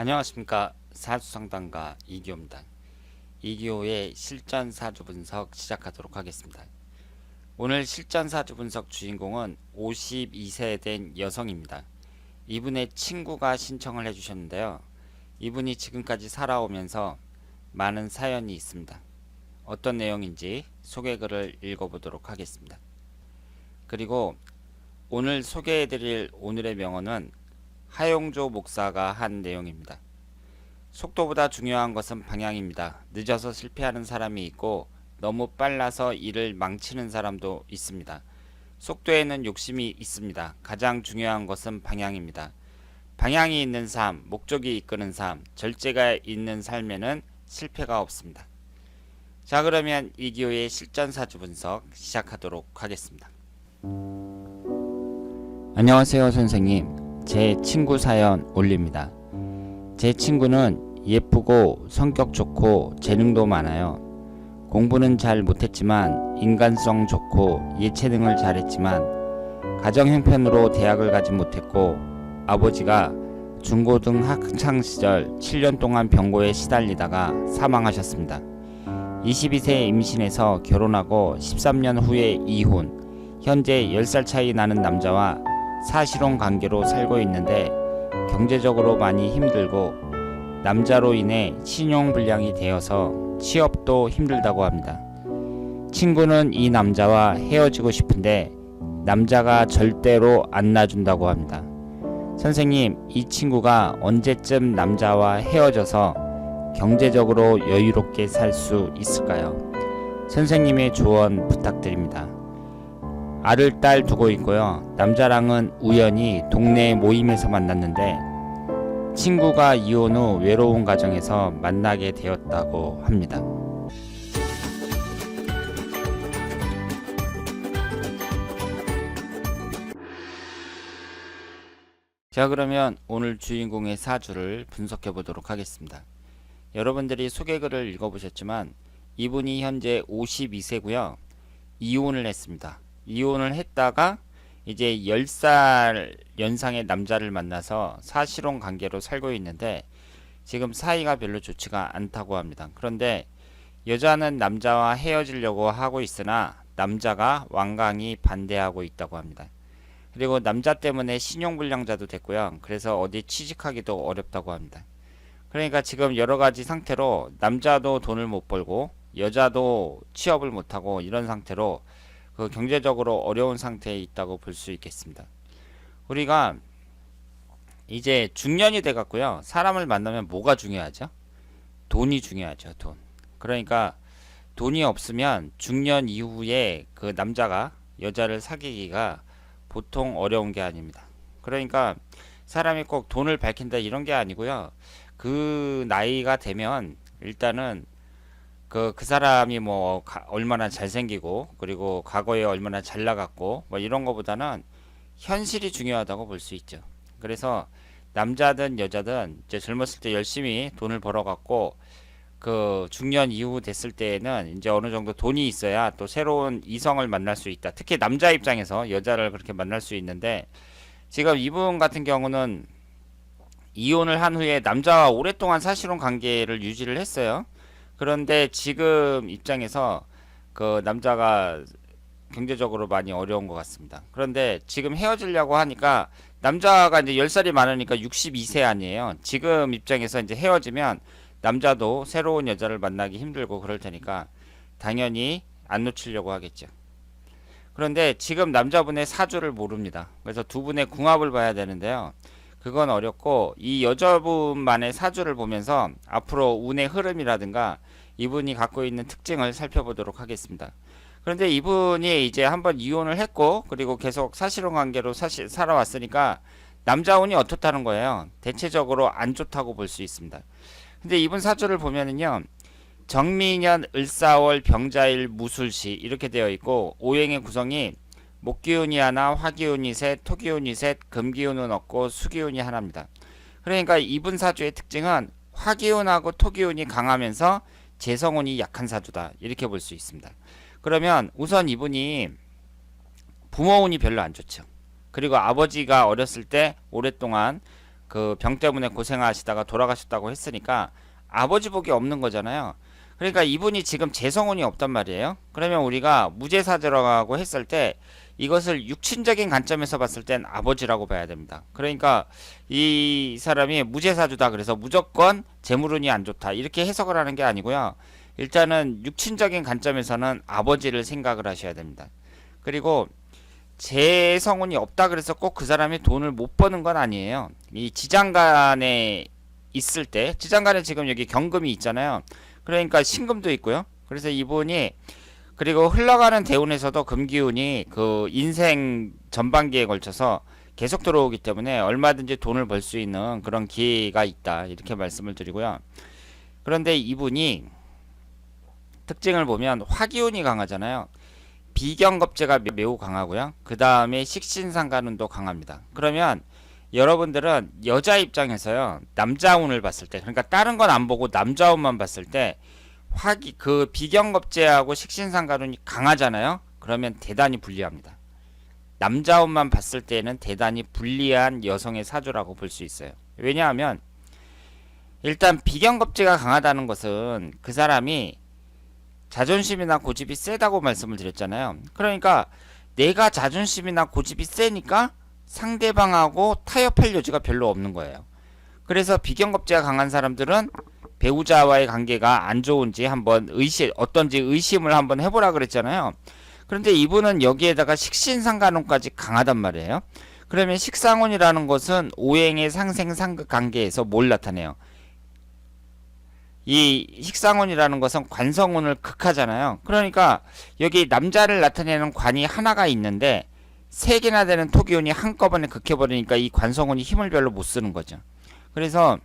안녕하십니까. 사주상담가 이기호입니다. 이기호의 실전 사주 분석 시작하도록 하겠습니다. 오늘 실전 사주 분석 주인공은 52세 된 여성입니다. 이분의 친구가 신청을 해주셨는데요. 이분이 지금까지 살아오면서 많은 사연이 있습니다. 어떤 내용인지 소개글을 읽어보도록 하겠습니다. 그리고 오늘 소개해드릴 오늘의 명언은 하용조 목사가 한 내용입니다. 속도보다 중요한 것은 방향입니다. 늦어서 실패하는 사람이 있고 너무 빨라서 일을 망치는 사람도 있습니다. 속도에는 욕심이 있습니다. 가장 중요한 것은 방향입니다. 방향이 있는 삶, 목적이 이끄는 삶, 절제가 있는 삶에는 실패가 없습니다. 자, 그러면 이기호의 실전사주 분석 시작하도록 하겠습니다. 안녕하세요, 선생님. 제 친구 사연 올립니다. 제 친구는 예쁘고 성격 좋고 재능도 많아요. 공부는 잘 못했지만 인간성 좋고 예체능을 잘했지만 가정 형편으로 대학을 가지 못했고 아버지가 중고등 학창시절 7년 동안 병고에 시달리다가 사망하셨습니다. 22세에 임신해서 결혼하고 13년 후에 이혼, 현재 10살 차이 나는 남자와 사실혼 관계로 살고 있는데 경제적으로 많이 힘들고 남자로 인해 신용불량이 되어서 취업도 힘들다고 합니다. 친구는 이 남자와 헤어지고 싶은데 남자가 절대로 안 놔준다고 합니다. 선생님, 이 친구가 언제쯤 남자와 헤어져서 경제적으로 여유롭게 살 수 있을까요? 선생님의 조언 부탁드립니다. 알을 딸 두고 있고요. 남자랑은 우연히 동네 모임에서 만났는데 친구가 이혼 후 외로운 가정에서 만나게 되었다고 합니다. 자, 그러면 오늘 주인공의 사주를 분석해 보도록 하겠습니다. 여러분들이 소개글을 읽어보셨지만 이분이 현재 52세고요. 이혼을 했습니다. 이혼을 했다가 이제 10살 연상의 남자를 만나서 사실혼 관계로 살고 있는데 지금 사이가 별로 좋지가 않다고 합니다. 그런데 여자는 남자와 헤어지려고 하고 있으나 남자가 완강히 반대하고 있다고 합니다. 그리고 남자 때문에 신용불량자도 됐고요. 그래서 어디 취직하기도 어렵다고 합니다. 그러니까 지금 여러가지 상태로 남자도 돈을 못 벌고 여자도 취업을 못하고 이런 상태로 그 경제적으로 어려운 상태에 있다고 볼 수 있겠습니다. 우리가 이제 중년이 돼 갖고요. 사람을 만나면 뭐가 중요하죠? 돈이 중요하죠. 돈. 그러니까 돈이 없으면 중년 이후에 그 남자가 여자를 사귀기가 보통 어려운 게 아닙니다. 그러니까 사람이 꼭 돈을 밝힌다 이런 게 아니고요. 그 나이가 되면 일단은 그 사람이 뭐 얼마나 잘생기고 그리고 과거에 얼마나 잘 나갔고 뭐 이런 거보다는 현실이 중요하다고 볼 수 있죠. 그래서 남자든 여자든 이제 젊었을 때 열심히 돈을 벌어 갖고 그 중년 이후 됐을 때에는 이제 어느 정도 돈이 있어야 또 새로운 이성을 만날 수 있다. 특히 남자 입장에서 여자를 그렇게 만날 수 있는데 지금 이분 같은 경우는 이혼을 한 후에 남자와 오랫동안 사실혼 관계를 유지를 했어요. 그런데 지금 입장에서 그 남자가 경제적으로 많이 어려운 것 같습니다. 그런데 지금 헤어지려고 하니까 남자가 이제 10살이 많으니까 62세 아니에요. 지금 입장에서 이제 헤어지면 남자도 새로운 여자를 만나기 힘들고 그럴 테니까 당연히 안 놓치려고 하겠죠. 그런데 지금 남자분의 사주를 모릅니다. 그래서 두 분의 궁합을 봐야 되는데요. 그건 어렵고 이 여자분만의 사주를 보면서 앞으로 운의 흐름이라든가 이분이 갖고 있는 특징을 살펴보도록 하겠습니다. 그런데 이분이 이제 한번 이혼을 했고 그리고 계속 사실혼 관계로 살아왔으니까 남자 운이 어떻다는 거예요. 대체적으로 안 좋다고 볼 수 있습니다. 근데 이분 사주를 보면은요. 정미년 을사월 병자일 무술시 이렇게 되어 있고 오행의 구성이 목기운이 하나, 화기운이 셋, 토기운이 셋, 금기운은 없고 수기운이 하나입니다. 그러니까 이분 사주의 특징은 화기운하고 토기운이 강하면서 재성운이 약한 사주다. 이렇게 볼 수 있습니다. 그러면 우선 이분이 부모운이 별로 안 좋죠. 그리고 아버지가 어렸을 때 오랫동안 그 병 때문에 고생하시다가 돌아가셨다고 했으니까 아버지 복이 없는 거잖아요. 그러니까 이분이 지금 재성운이 없단 말이에요. 그러면 우리가 무제사주라고 했을 때 이것을 육친적인 관점에서 봤을 땐 아버지라고 봐야 됩니다. 그러니까 이 사람이 무제사주다 그래서 무조건 재물운이 안 좋다 이렇게 해석을 하는 게 아니고요. 일단은 육친적인 관점에서는 아버지를 생각을 하셔야 됩니다. 그리고 재성운이 없다 그래서 꼭 그 사람이 돈을 못 버는 건 아니에요. 이 지장간에 있을 때, 지장간에 지금 여기 경금이 있잖아요. 그러니까 신금도 있고요. 그래서 이분이 그리고 흘러가는 대운에서도 금기운이 그 인생 전반기에 걸쳐서 계속 들어오기 때문에 얼마든지 돈을 벌 수 있는 그런 기회가 있다 이렇게 말씀을 드리고요. 그런데 이분이 특징을 보면 화기운이 강하잖아요. 비경겁제가 매우 강하고요. 그 다음에 식신상간운도 강합니다. 그러면 여러분들은 여자 입장에서요, 남자운을 봤을 때, 그러니까 다른 건 안 보고 남자운만 봤을 때 그 비경겁제하고 식신상간운이 강하잖아요. 그러면 대단히 불리합니다. 남자운만 봤을 때는 대단히 불리한 여성의 사주라고 볼 수 있어요. 왜냐하면 일단 비경겁제가 강하다는 것은 그 사람이 자존심이나 고집이 세다고 말씀을 드렸잖아요. 그러니까 내가 자존심이나 고집이 세니까 상대방하고 타협할 여지가 별로 없는 거예요. 그래서 비경겁제가 강한 사람들은 배우자와의 관계가 안 좋은지 한번 어떤지 의심을 한번 해보라 그랬잖아요. 그런데 이분은 여기에다가 식신상간운까지 강하단 말이에요. 그러면 식상운이라는 것은 오행의 상생상극 관계에서 뭘 나타내요? 이 식상운이라는 것은 관성운을 극하잖아요. 그러니까 여기 남자를 나타내는 관이 하나가 있는데 세 개나 되는 토기운이 한꺼번에 극해버리니까 이 관성운이 힘을 별로 못 쓰는 거죠. 그래서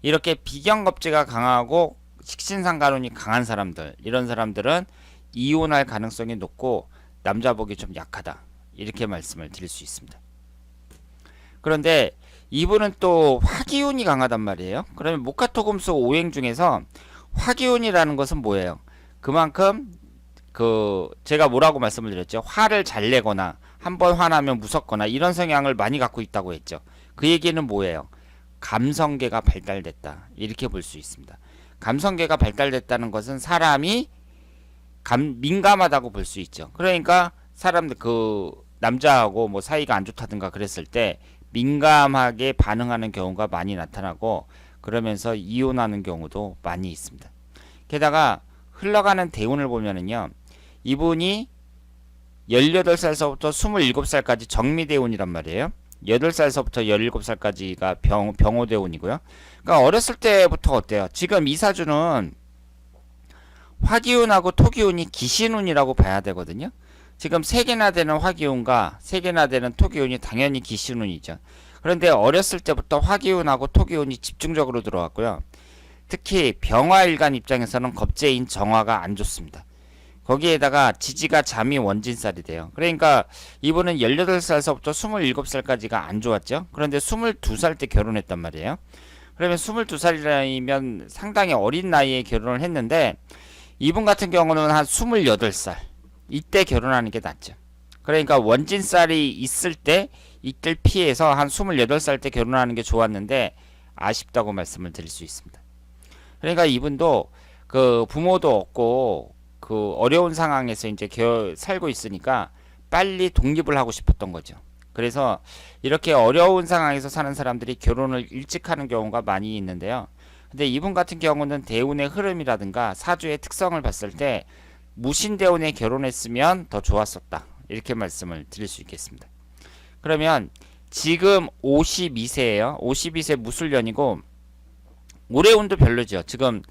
이렇게 비경겁제가 강하고 식신상간운이 강한 사람들, 이런 사람들은 이혼할 가능성이 높고 남자복이 좀 약하다 이렇게 말씀을 드릴 수 있습니다. 그런데 이분은 또 화기운이 강하단 말이에요. 그러면 목화토금수 오행 중에서 화기운이라는 것은 뭐예요? 그만큼 제가 뭐라고 말씀을 드렸죠? 화를 잘 내거나 한번 화나면 무섭거나 이런 성향을 많이 갖고 있다고 했죠. 그 얘기는 뭐예요? 감성계가 발달됐다 이렇게 볼 수 있습니다. 감성계가 발달됐다는 것은 사람이 민감하다고 볼 수 있죠. 그러니까 사람들 남자하고 뭐 사이가 안 좋다든가 그랬을 때 민감하게 반응하는 경우가 많이 나타나고 그러면서 이혼하는 경우도 많이 있습니다. 게다가 흘러가는 대운을 보면은요, 이분이 18살서부터 27살까지 정미대운이란 말이에요. 8살서부터 17살까지가 병호대운이고요. 그러니까 어렸을 때부터 어때요? 지금 이 사주는 화기운하고 토기운이 기신운이라고 봐야 되거든요. 지금 3개나 되는 화기운과 3개나 되는 토기운이 당연히 기신운이죠. 그런데 어렸을 때부터 화기운하고 토기운이 집중적으로 들어왔고요. 특히 병화일간 입장에서는 겁재인 정화가 안 좋습니다. 거기에다가 지지가 잠이 원진살이 돼요. 그러니까 이분은 18살서부터 27살까지가 안 좋았죠. 그런데 22살 때 결혼했단 말이에요. 그러면 22살이면 상당히 어린 나이에 결혼을 했는데 이분 같은 경우는 한 28살 이때 결혼하는 게 낫죠. 그러니까 원진살이 있을 때 이때 피해서 한 28살 때 결혼하는 게 좋았는데 아쉽다고 말씀을 드릴 수 있습니다. 그러니까 이분도 부모도 없고 어려운 상황에서 이제 살고 있으니까 빨리 독립을 하고 싶었던 거죠. 그래서 이렇게 어려운 상황에서 사는 사람들이 결혼을 일찍 하는 경우가 많이 있는데요. 근데 이분 같은 경우는 대운의 흐름이라든가 사주의 특성을 봤을 때 무신대운에 결혼했으면 더 좋았었다 이렇게 말씀을 드릴 수 있겠습니다. 그러면 지금 52세예요 52세 무술년이고 올해운도 별로죠. 지금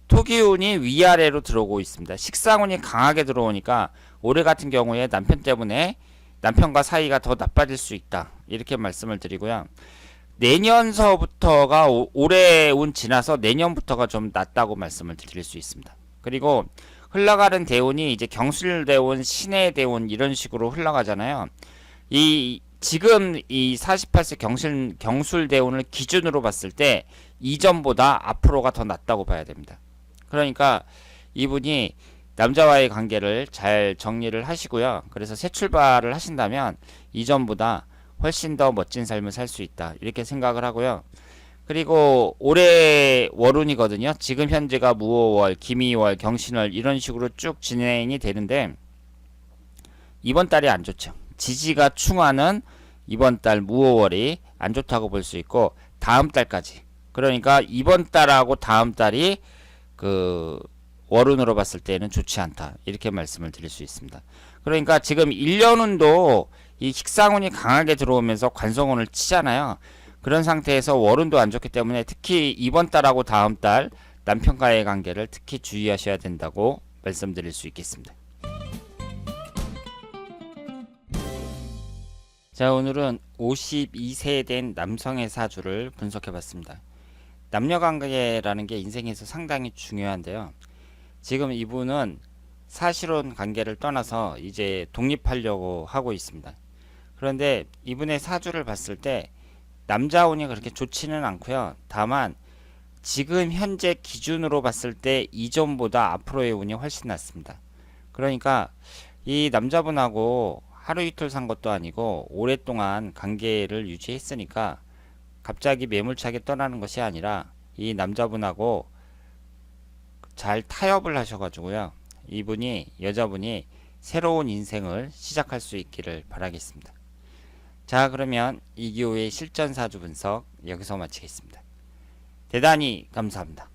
토기운이 위아래로 들어오고 있습니다. 식상운이 강하게 들어오니까 올해 같은 경우에 남편 때문에 남편과 사이가 더 나빠질 수 있다 이렇게 말씀을 드리고요. 내년서부터가 올해 운 지나서 내년부터가 좀 낫다고 말씀을 드릴 수 있습니다. 그리고 흘러가는 대운이 이제 경술대운, 신해대운 이런 식으로 흘러가잖아요. 지금 이 48세 경술대운을 기준으로 봤을 때 이전보다 앞으로가 더 낫다고 봐야 됩니다. 그러니까 이분이 남자와의 관계를 잘 정리를 하시고요. 그래서 새 출발을 하신다면 이전보다 훨씬 더 멋진 삶을 살 수 있다. 이렇게 생각을 하고요. 그리고 올해 월운이거든요. 지금 현재가 무오월, 기미월, 경신월 이런 식으로 쭉 진행이 되는데 이번 달이 안 좋죠. 지지가 충하는 이번 달 무오월이 안 좋다고 볼 수 있고 다음 달까지. 그러니까 이번 달하고 다음 달이 그 월운으로 봤을 때는 좋지 않다. 이렇게 말씀을 드릴 수 있습니다. 그러니까 지금 1년운도 이 식상운이 강하게 들어오면서 관성운을 치잖아요. 그런 상태에서 월운도 안 좋기 때문에 특히 이번 달하고 다음 달 남편과의 관계를 특히 주의하셔야 된다고 말씀드릴 수 있겠습니다. 자, 오늘은 52세 된 남성의 사주를 분석해 봤습니다. 남녀 관계라는 게 인생에서 상당히 중요한데요. 지금 이분은 사실혼 관계를 떠나서 이제 독립하려고 하고 있습니다. 그런데 이분의 사주를 봤을 때 남자 운이 그렇게 좋지는 않고요. 다만 지금 현재 기준으로 봤을 때 이전보다 앞으로의 운이 훨씬 낫습니다. 그러니까 이 남자분하고 하루 이틀 산 것도 아니고 오랫동안 관계를 유지했으니까 갑자기 매몰차게 떠나는 것이 아니라 이 남자분하고 잘 타협을 하셔가지고요. 이분이 여자분이 새로운 인생을 시작할 수 있기를 바라겠습니다. 자, 그러면 이기호의 실전 사주 분석 여기서 마치겠습니다. 대단히 감사합니다.